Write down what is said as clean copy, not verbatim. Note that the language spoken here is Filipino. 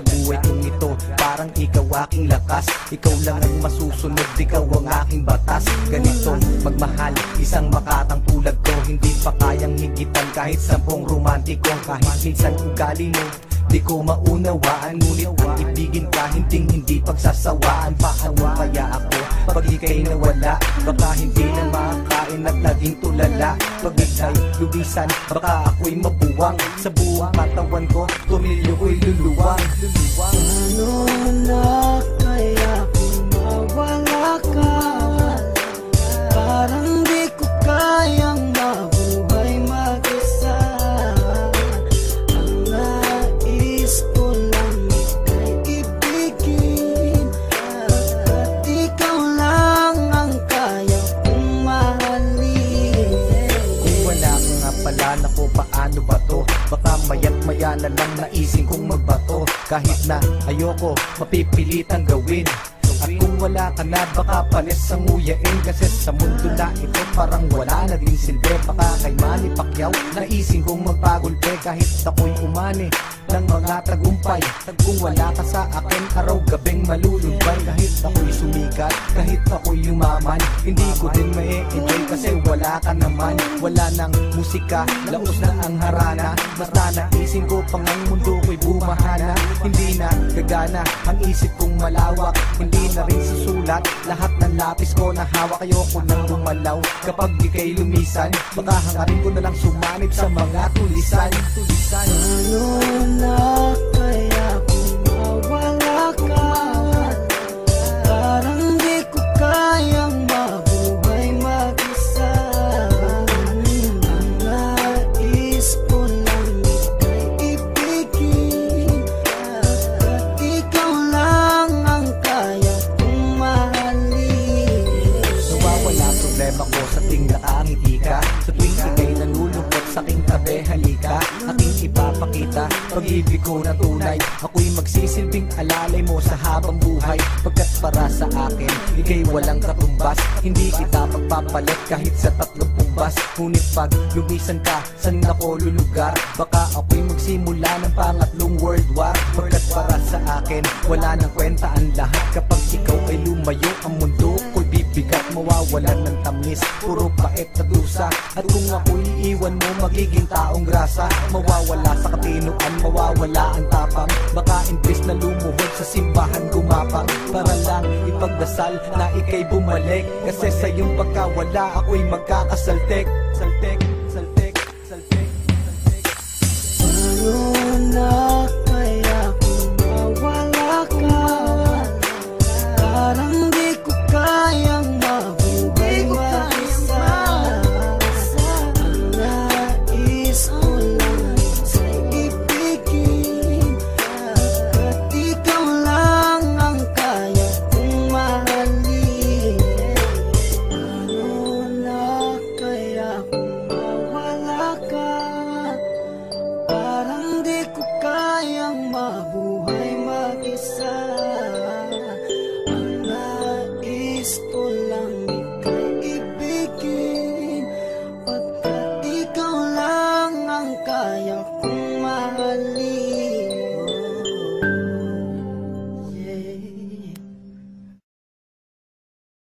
buhay kong ito, parang ikaw aking lakas. Ikaw lang ang masusunod, ikaw ang aking batas. Ganitong magmahal, isang makatang tulad ko, hindi pa kayang higitan kahit 10 romantiko. Kahit minsan ugali mo di ko maunawaan, ngunit ang ibigin ka hindi pagsasawaan. Paano kaya ako pag ika'y nawala? Baka hindi na makakain at naging tulala. Pag ika'y lubisan, baka ako'y mabuwang. Sa buong katawan ko, tumilyo ko'y luluwang. Ano na kaya kung mawala ka? Parang di ko kayang mabuhay mag-isa. Ang nais ko lang ika'y ibigin, at ikaw lang ang kaya kong mahalin. Kung wala ka nga pala, naku paano ba to? Baka maya't maya na lang naising kong magbato. Kahit na ayoko, mapipilitang gawin. At kung wala ka na, baka panis ang nguyain. Kasi sa mundo na ito, parang wala na din silbi. Baka kay Manny Pacquiao, naising kong magpagulpe. Kahit ako'y umani ng mga tagumpay, kung wala ka sa akin, araw-gabing malulumbay. Kahit ako'y sumikat, kahit ako'y yumaman, hindi ko din ma-enjoy kasi wala ka naman. Wala nang musika, laos na ang harana. Basta naising ko pang ang mundo ko'y bumahana. Hindi na gagana ang isip kong malawak, hindi na rin susulat lahat ng lapis ko na hawak. Ayoko nang lumalaw kapag di kay lumisan, baka hangarin ko na lang sumanib sa mga tulisan. Ano na kaya kung mawala ka? Parang di ko kayang mabuhay mag-isa. Ang nais ko lang ika'y ibigin, at ikaw lang ang kaya kong mahalin. Nawawala problema ko sa ting nakangiti ka. Sa tuwing ika'y nanulungkot sa aking tabi, halika, aking ipapakita pag-ibig ko na tunay. Ako'y magsisilbing alalay mo sa habang buhay. Pagkat para sa akin, ika'y walang katumbas. Hindi kita pagpapalit kahit sa 30 bas. Ngunit pag lumisan ka, saan ako lulugar? Baka ako'y magsimula ng pangatlong world war. Pagkat para sa akin, wala nang kwenta ang lahat. Kapag ikaw ay lumayo, ang mundo ko'y bibigat. Mawawalan ng tamis, puro pait at dusa. At kung ako'y iiwan mo, magiging taong grasa. Mawawala sa katinuan, mawawala ang tapang. Baka imbis na lumuhod sa simbahan gumapang, para lang ipagdasal na ika'y bumalik. Kasi sa iyong pagkawala, ako'y magkakasaltek. Saltek, saltek, saltek, saltek. Ano na